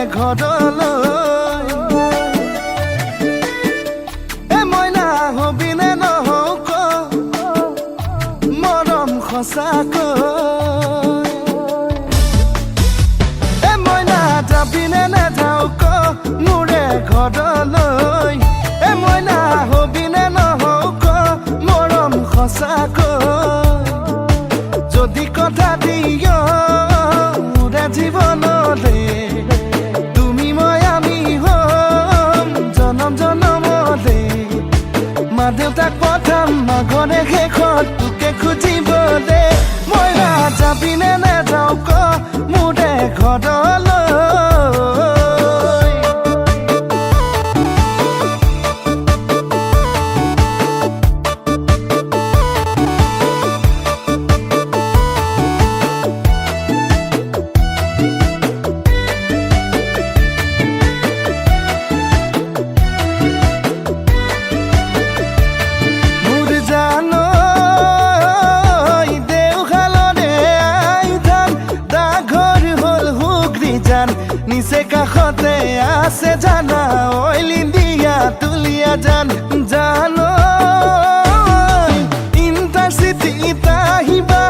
ঘৰলৈ এ মইনা হবিনে নহও ক মৰম সঁচাকৈ এ মইনা যাবিনে নেযাও ক মোৰে ঘৰলৈ এ মইনা হবিনে নহও ক মৰম সঁচাকৈ যদি কথা দিয় মোৰে জীৱনলে তুমি মই আমি হম জনম জনমলে মা দেউতাক পঠাম মাঘৰে শেষত তোকে খুজিবলে মইনা যাবিনে নেযাও ক মোৰে ঘৰলৈ নিচে কাষতে আছে জানা অইলি দিয়া তুলিয়া জান জানো ইণ্টাৰচিটিত আহিবা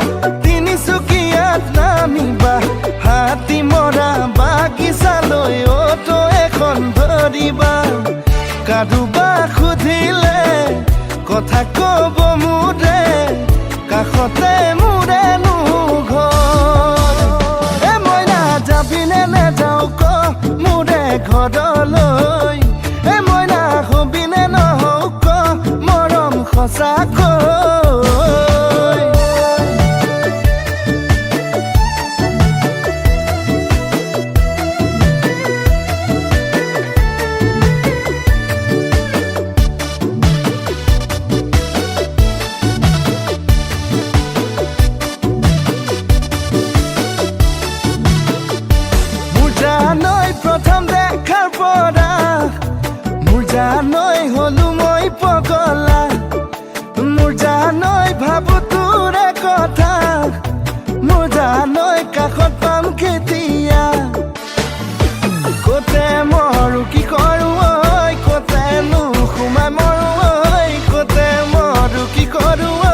তিনিচুকীয়াত নামিবা হাতী মৰা বাগিচালৈ অটো এখন ধৰিবা কাৰোবা সুধিলে কথা কব মোৰে কাষতে মোৰেনো ঘৰ এ মইনা যাবিনে নেযাও ক মোৰে ঘৰলৈ এ মইনা হবিনে নহও ক মৰম সঁচাকৈ জানৈ প্ৰথম দেখাৰ পৰা মোৰ জানৈ হলো মই পগলা মোৰ জানৈ ভাবো তোৰে কথা মোৰ জানৈ কাষত পাম কেতিয়া কতে মৰো কি কৰো ঐ কতেনো সোমাই মৰো ঐ কতে মৰো কি কৰো ঐ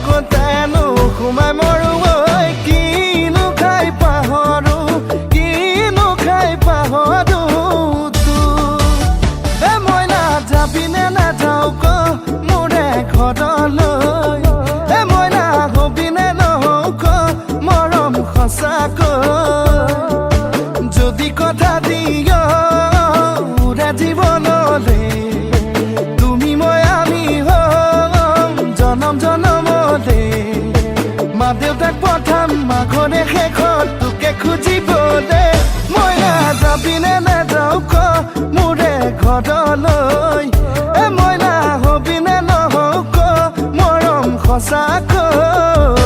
কতেনো সোমাই মৰো ঐ কিনো খাই পাহৰো যাবিনে নাযাও ক মোৰে ঘৰলৈ এ মইনা হবিনে নহও ক মৰম সঁচাকৈ যদি কথা দিয় মোৰে জীৱনলে তুমি মই আমি হম জনম জনমলে মা দেউতাক পঠাম মাঘৰে শেষত তোকে খুজিবলে মইনা যাবিনে নাযাও ক মোৰে ঘৰলৈ এ মইনা হবিনে নহও ক মৰম সঁচাকৈ